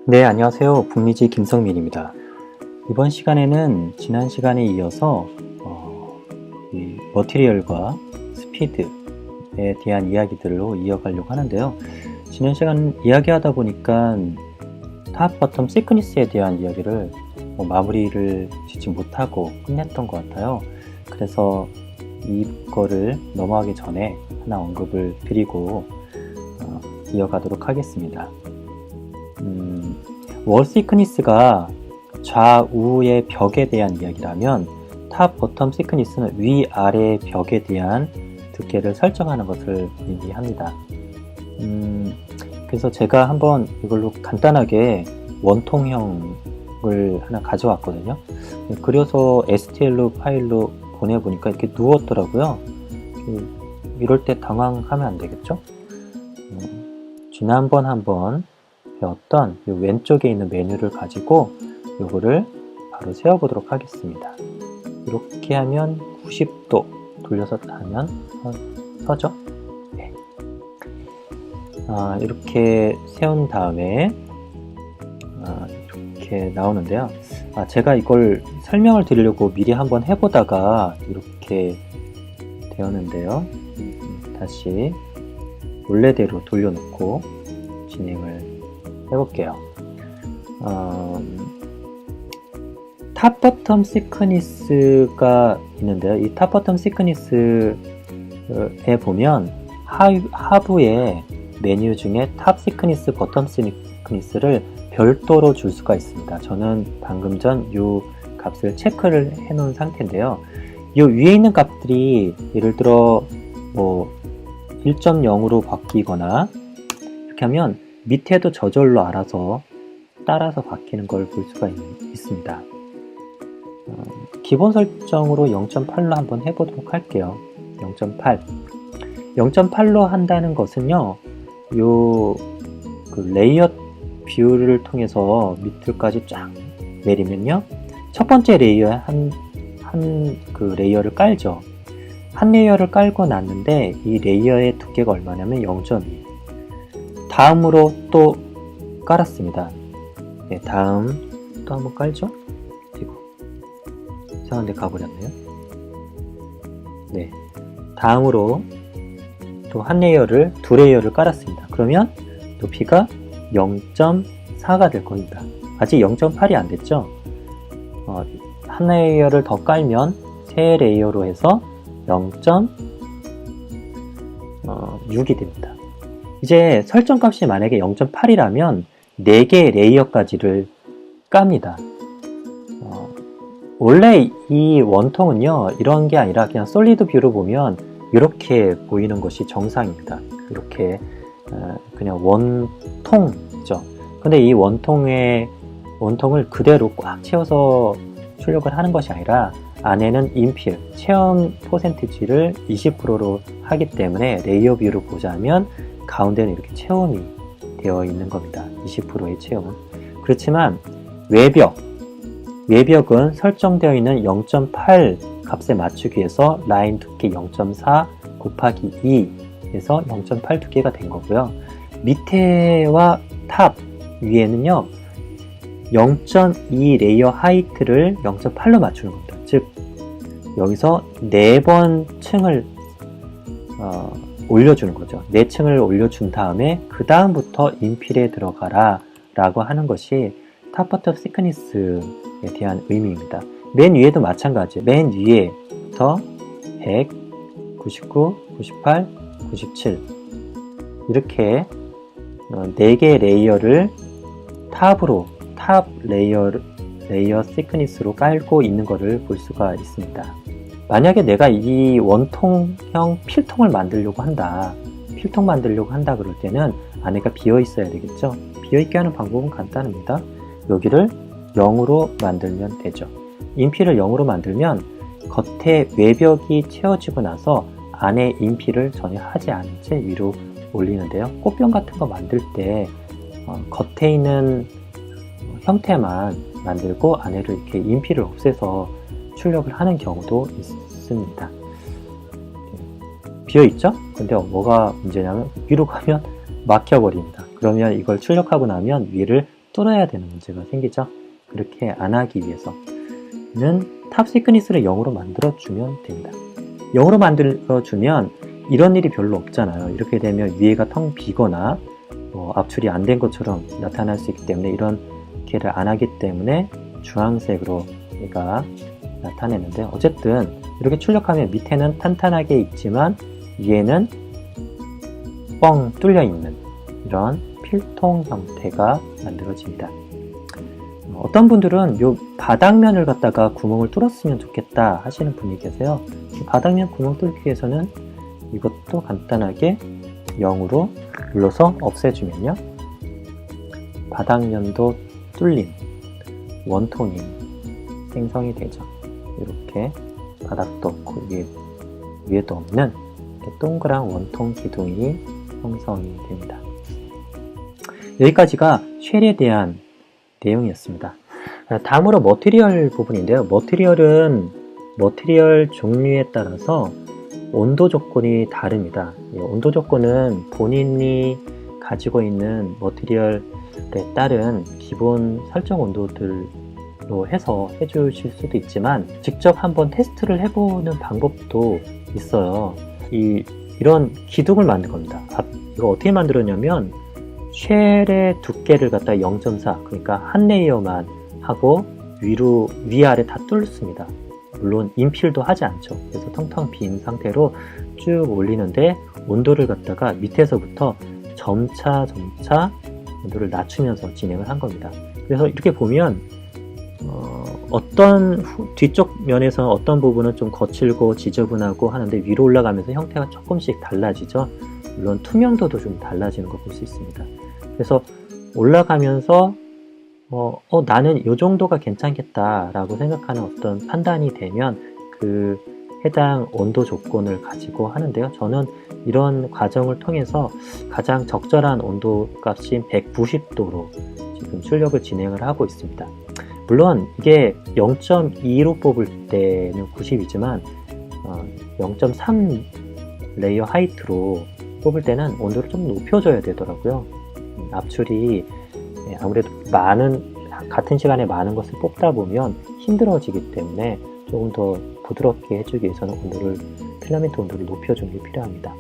네, 안녕하세요. 북미지 김성민입니다. 이번 시간에는 지난 시간에 이어서 이 머티리얼과 스피드에 대한 이야기들로 이어가려고 하는데요. 지난 시간 이야기하다 보니까 탑, 버텀, 시크니스에 대한 이야기를 마무리를 짓지 못하고 끝냈던 것 같아요. 그래서 이거를 넘어가기 전에 하나 언급을 드리고 이어가도록 하겠습니다. 월 시크니스가 좌우의 벽에 대한 이야기라면 탑, 버텀 시크니스는 위아래 벽에 대한 두께를 설정하는 것을 의미합니다. 그래서 제가 한번 이걸로 간단하게 원통형을 하나 가져왔거든요. 그려서 STL 파일로 보내보니까 이렇게 누웠더라고요. 이럴 때 당황하면 안 되겠죠? 지난번 한번 배웠던 이 왼쪽에 있는 메뉴를 가지고 요거를 바로 세워보도록 하겠습니다. 이렇게 하면 90도 돌려서 하면 서죠? 네. 이렇게 세운 다음에 이렇게 나오는데요. 제가 이걸 설명을 드리려고 미리 한번 해보다가 이렇게 되었는데요. 다시 원래대로 돌려놓고 진행을 해볼게요. 탑, 버텀 시크니스가 있는데요. 이 탑, 버텀 시크니스에 보면 하부에 메뉴 중에 탑 시크니스, 버텀 시크니스를 별도로 줄 수가 있습니다. 저는 방금 전 이 값을 체크를 해 놓은 상태인데요. 이 위에 있는 값들이 예를 들어 1.0으로 바뀌거나 이렇게 하면 밑에도 저절로 알아서 따라서 바뀌는 걸 볼 수가 있습니다. 기본 설정으로 0.8로 한번 해보도록 할게요. 0.8. 0.8로 한다는 것은요, 그 레이어 뷰를 통해서 밑을까지 쫙 내리면요, 첫 번째 레이어에 그 레이어를 깔죠. 한 레이어를 깔고 났는데 이 레이어의 두께가 얼마냐면 0.2. 다음으로 또 깔았습니다. 네, 다음 또 한번 깔죠? 그리고 이상한 데 가버렸네요. 네, 다음으로 또 한 레이어를, 두 레이어를 깔았습니다. 그러면 높이가 0.4가 될 겁니다. 아직 0.8이 안 됐죠? 한 레이어를 더 깔면 세 레이어로 해서 0.6이 됩니다. 이제 설정값이 만약에 0.8이라면 4개의 레이어까지를 깝니다. 원래 이 원통은요, 이런 게 아니라 그냥 솔리드 뷰로 보면 이렇게 보이는 것이 정상입니다. 이렇게 그냥 원통이죠. 근데 이 원통을 그대로 꽉 채워서 출력을 하는 것이 아니라 안에는 인필, 체험 퍼센티지를 20%로 하기 때문에 레이어 뷰로 보자면 가운데는 이렇게 체험이 되어 있는 겁니다. 20%의 체험은. 그렇지만 외벽은 설정되어 있는 0.8 값에 맞추기 위해서 라인 두께 0.4 곱하기 2에서 0.8 두께가 된 거고요. 밑에와 탑 위에는요, 0.2 레이어 하이트를 0.8로 맞추는 겁니다. 즉 여기서 4번 층을 올려주는 거죠. 4층을 올려준 다음에 그 다음부터 인필에 들어가라 라고 하는 것이 탑, 버텀 시크니스에 대한 의미입니다. 맨 위에도 마찬가지예요. 맨 위에부터 100, 99, 98, 97 이렇게 4개의 레이어를 탑 레이어 시크니스로 깔고 있는 것을 볼 수가 있습니다. 만약에 내가 이 원통형 필통을 만들려고 한다 그럴 때는 안에가 비어 있어야 되겠죠. 비어 있게 하는 방법은 간단합니다. 여기를 0으로 만들면 되죠. 인필을 0으로 만들면 겉에 외벽이 채워지고 나서 안에 인필을 전혀 하지 않은 채 위로 올리는데요. 꽃병 같은 거 만들 때 겉에 있는 형태만 만들고 안에를 이렇게 인필을 없애서 출력을 하는 경우도 있습니다. 비어있죠? 근데 뭐가 문제냐면 위로 가면 막혀버립니다. 그러면 이걸 출력하고 나면 위를 뚫어야 되는 문제가 생기죠. 그렇게 안 하기 위해서는 탑 시크니스를 0으로 만들어주면 됩니다. 0으로 만들어주면 이런 일이 별로 없잖아요. 이렇게 되면 위에가 텅 비거나 압출이 안 된 것처럼 나타날 수 있기 때문에 이런 개를 안 하기 때문에 주황색으로 얘가 나타내는데, 어쨌든 이렇게 출력하면 밑에는 탄탄하게 있지만 위에는 뻥 뚫려 있는 이런 필통 형태가 만들어집니다. 어떤 분들은 요 바닥면을 갖다가 구멍을 뚫었으면 좋겠다 하시는 분이 계세요. 바닥면 구멍 뚫기 위해서는 이것도 간단하게 0으로 눌러서 없애주면요, 바닥면도 뚫린 원통이 생성이 되죠. 이렇게 바닥도 없고 위에도 없는 동그란 원통 기둥이 형성이 됩니다. 여기까지가 쉘에 대한 내용이었습니다. 다음으로 머티리얼 부분인데요. 머티리얼은 머티리얼 종류에 따라서 온도 조건이 다릅니다. 온도 조건은 본인이 가지고 있는 머티리얼에 따른 기본 설정 온도들로 해서 해주실 수도 있지만, 직접 한번 테스트를 해보는 방법도 있어요. 이런 기둥을 만든 겁니다. 이거 어떻게 만들었냐면, 쉘의 두께를 갖다 0.4, 그러니까 한 레이어만 하고 위아래 다 뚫습니다. 물론 인필도 하지 않죠. 그래서 텅텅 빈 상태로 쭉 올리는데, 온도를 갖다가 밑에서부터 점차 온도를 낮추면서 진행을 한 겁니다. 그래서 이렇게 보면 어떤 뒤쪽 면에서 어떤 부분은 좀 거칠고 지저분하고 하는데 위로 올라가면서 형태가 조금씩 달라지죠. 물론 투명도도 좀 달라지는 거 볼 수 있습니다. 그래서 올라가면서 나는 이 정도가 괜찮겠다 라고 생각하는 어떤 판단이 되면 그 해당 온도 조건을 가지고 하는데요. 저는 이런 과정을 통해서 가장 적절한 온도 값인 190도로 지금 출력을 진행을 하고 있습니다. 물론 이게 0.2로 뽑을 때는 90이지만 0.3 레이어 하이트로 뽑을 때는 온도를 좀 높여줘야 되더라고요. 압출이 아무래도 같은 시간에 많은 것을 뽑다 보면 힘들어지기 때문에 조금 더 부드럽게 해주기 위해서는 필라멘트 온도를 높여주는 게 필요합니다.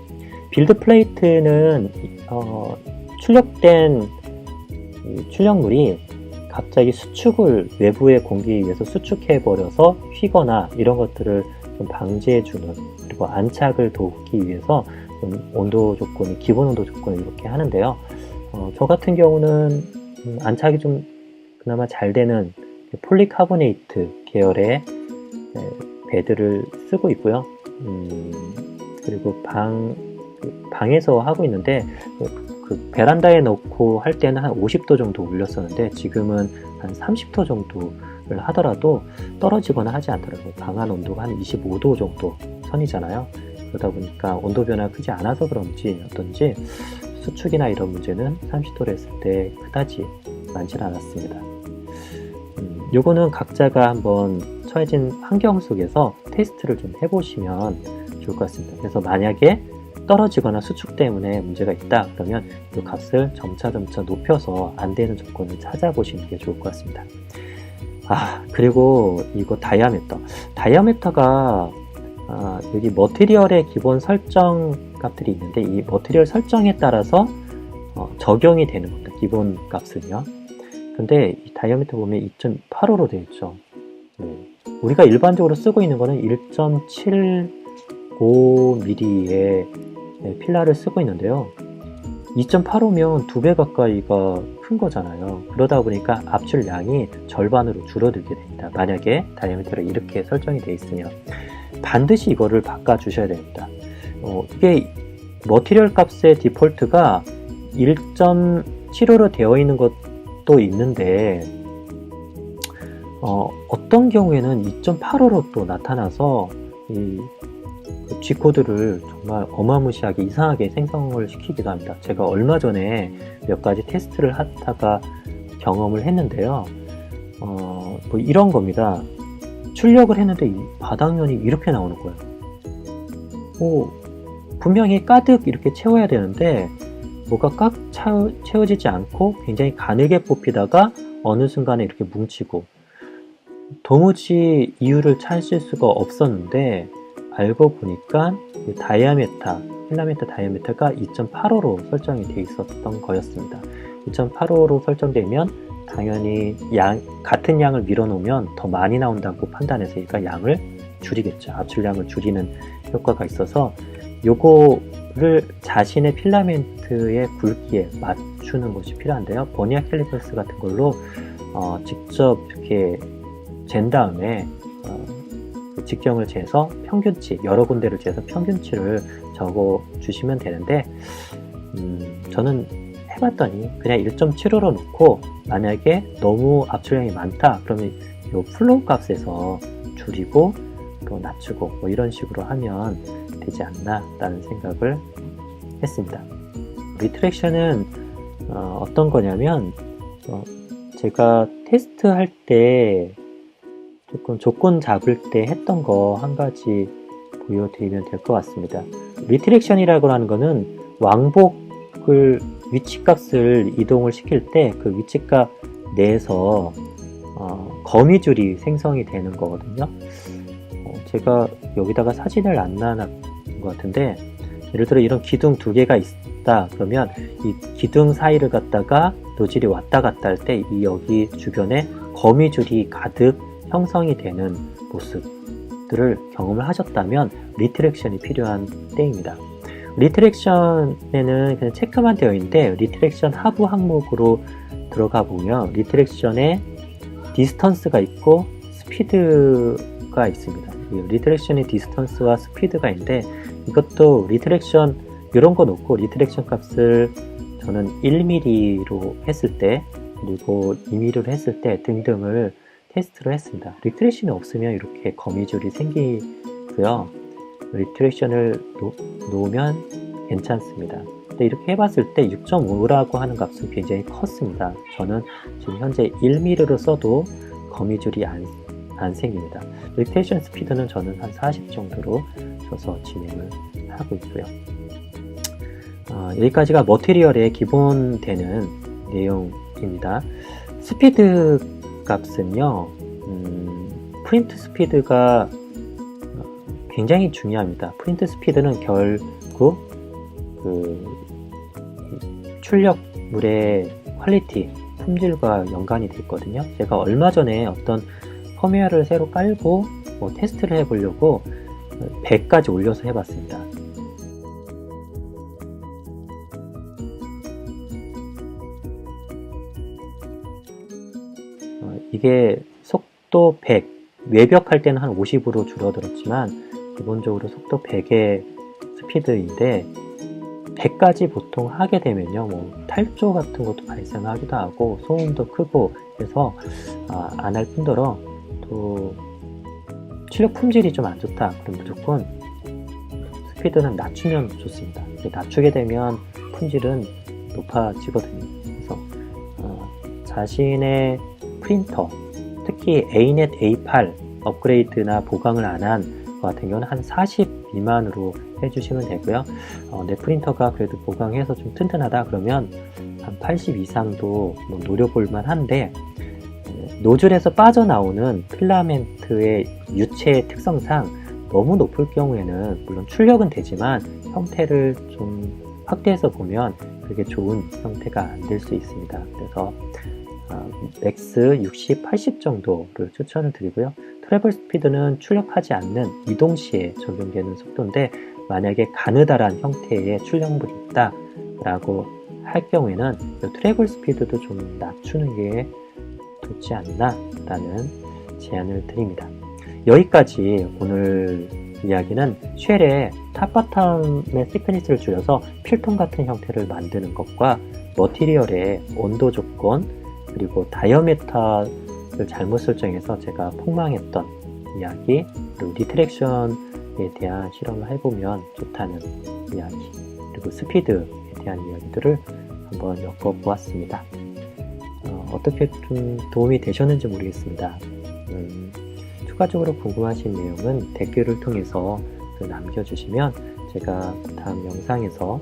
빌드 플레이트는 출력된 출력물이 갑자기 수축을 외부의 공기에 의해서 수축해 버려서 휘거나 이런 것들을 좀 방지해주는, 그리고 안착을 돕기 위해서 좀 기본 온도 조건을 이렇게 하는데요. 저 같은 경우는 안착이 좀 그나마 잘 되는 폴리카보네이트 계열의 베드를 쓰고 있고요. 그리고 방에서 하고 있는데, 그 베란다에 놓고 할 때는 한 50도 정도 올렸었는데 지금은 한 30도 정도를 하더라도 떨어지거나 하지 않더라고요. 방안 온도가 한 25도 정도 선이잖아요. 그러다 보니까 온도 변화가 크지 않아서 그런지 어떤지 수축이나 이런 문제는 30도로 했을 때 그다지 많지는 않았습니다. 요거는 각자가 한번 처해진 환경 속에서 테스트를 좀 해보시면 좋을 것 같습니다. 그래서 만약에 떨어지거나 수축 때문에 문제가 있다 그러면 이 값을 점차 높여서 안 되는 조건을 찾아보시는 게 좋을 것 같습니다. 그리고 이거 다이아미터가 여기 머티리얼의 기본 설정 값들이 있는데, 이 머티리얼 설정에 따라서 적용이 되는 겁니다. 기본 값은요. 근데 이 다이아미터 보면 2.85로 되어 있죠. 우리가 일반적으로 쓰고 있는 거는 1.75mm의 필라를 쓰고 있는데요. 2.85면 2배 가까이가 큰 거잖아요. 그러다 보니까 압출량이 절반으로 줄어들게 됩니다. 만약에 다이아미터가 이렇게 설정이 되어 있으면 반드시 이거를 바꿔 주셔야 됩니다. 이게 머티리얼 값의 디폴트가 1.75로 되어 있는 것도 있는데 어떤 경우에는 2.85로 또 나타나서 이 G코드를 정말 어마무시하게 이상하게 생성을 시키기도 합니다. 제가 얼마 전에 몇 가지 테스트를 하다가 경험을 했는데요. 뭐 이런 겁니다. 출력을 했는데 이 바닥면이 이렇게 나오는 거예요. 분명히 가득 이렇게 채워야 되는데 뭐가 꽉 채워지지 않고 굉장히 가늘게 뽑히다가 어느 순간에 이렇게 뭉치고, 도무지 이유를 찾을 수가 없었는데 알고 보니까 필라멘트 다이아메타가 2.85로 설정이 되어 있었던 거였습니다. 2.85로 설정되면 당연히 같은 양을 밀어놓으면 더 많이 나온다고 판단해서 얘가 양을 줄이겠죠. 압출량을 줄이는 효과가 있어서 요거를 자신의 필라멘트의 굵기에 맞추는 것이 필요한데요. 버니아 캘리퍼스 같은 걸로 직접 이렇게 잰 다음에 직경을 재서 평균치, 여러 군데를 재서 평균치를 적어 주시면 되는데, 저는 해봤더니 그냥 1.75로 놓고, 만약에 너무 압출량이 많다 그러면 이 플로우 값에서 줄이고 또 낮추고 뭐 이런 식으로 하면 되지 않나 라는 생각을 했습니다. 리트랙션은 어떤 거냐면, 제가 테스트할 때 조금 조건 잡을 때 했던 거 한 가지 보여드리면 될 것 같습니다. 리트랙션이라고 하는 거는 왕복을 위치값을 이동을 시킬 때 그 위치값 내에서 거미줄이 생성이 되는 거거든요. 제가 여기다가 사진을 안 놔놨던 것 같은데, 예를 들어 이런 기둥 두 개가 있다 그러면 이 기둥 사이를 갖다가 노즐이 왔다 갔다 할 때 이 여기 주변에 거미줄이 가득 형성이 되는 모습들을 경험을 하셨다면 리트랙션이 필요한 때입니다. 리트랙션에는 그냥 체크만 되어 있는데, 리트랙션 하부 항목으로 들어가 보면 리트랙션에 디스턴스가 있고 스피드가 있습니다. 리트랙션의 디스턴스와 스피드가 있는데, 이것도 리트랙션 이런 거 놓고 리트랙션 값을 저는 1mm로 했을 때 그리고 2mm로 했을 때 등등을 테스트를 했습니다. 리트랙션이 없으면 이렇게 거미줄이 생기고요. 리트랙션을 놓으면 괜찮습니다. 근데 이렇게 해봤을 때 6.5라고 하는 값은 굉장히 컸습니다. 저는 지금 현재 1mm로 써도 거미줄이 안 생깁니다. 리트랙션 스피드는 저는 한 40 정도로 줘서 진행을 하고 있고요. 여기까지가 머티리얼의 기본 되는 내용입니다. 스피드 값은요, 프린트 스피드가 굉장히 중요합니다. 프린트 스피드는 결국 출력물의 퀄리티, 품질과 연관이 돼 있거든요. 제가 얼마 전에 어떤 펌웨어를 새로 깔고 테스트를 해보려고 100까지 올려서 해봤습니다. 이게 속도 100, 외벽할 때는 한 50으로 줄어들었지만 기본적으로 속도 100의 스피드인데, 100까지 보통 하게 되면요, 탈조 같은 것도 발생하기도 하고 소음도 크고 해서 안 할 뿐더러 또 출력 품질이 좀 안 좋다 그럼 무조건 스피드는 낮추면 좋습니다. 낮추게 되면 품질은 높아지거든요. 그래서 자신의 프린터, 특히 Anet A8 업그레이드나 보강을 안 한 것 같은 경우는 한 40 미만으로 해주시면 되고요. 내 프린터가 그래도 보강해서 좀 튼튼하다 그러면 한 80 이상도 노려볼 만한데, 노즐에서 빠져나오는 필라멘트의 유체 특성상 너무 높을 경우에는 물론 출력은 되지만 형태를 좀 확대해서 보면 그게 좋은 형태가 안 될 수 있습니다. 그래서 맥스 60, 80 정도를 추천을 드리고요. 트래블 스피드는 출력하지 않는 이동 시에 적용되는 속도인데, 만약에 가느다란 형태의 출력물이 있다 라고 할 경우에는 트래블 스피드도 좀 낮추는 게 좋지 않나 라는 제안을 드립니다. 여기까지 오늘 이야기는 쉘의 탑바텀의 시크니스를 줄여서 필통 같은 형태를 만드는 것과 머티리얼의 온도 조건 그리고 다이어메타를 잘못 설정해서 제가 폭망했던 이야기, 그리고 리트랙션에 대한 실험을 해보면 좋다는 이야기, 그리고 스피드에 대한 이야기들을 한번 엮어보았습니다. 어떻게 좀 도움이 되셨는지 모르겠습니다. 추가적으로 궁금하신 내용은 댓글을 통해서 남겨주시면 제가 다음 영상에서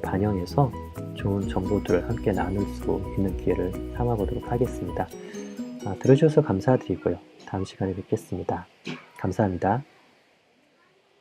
반영해서 좋은 정보들을 함께 나눌 수 있는 기회를 삼아보도록 하겠습니다. 들어주셔서 감사드리고요. 다음 시간에 뵙겠습니다. 감사합니다.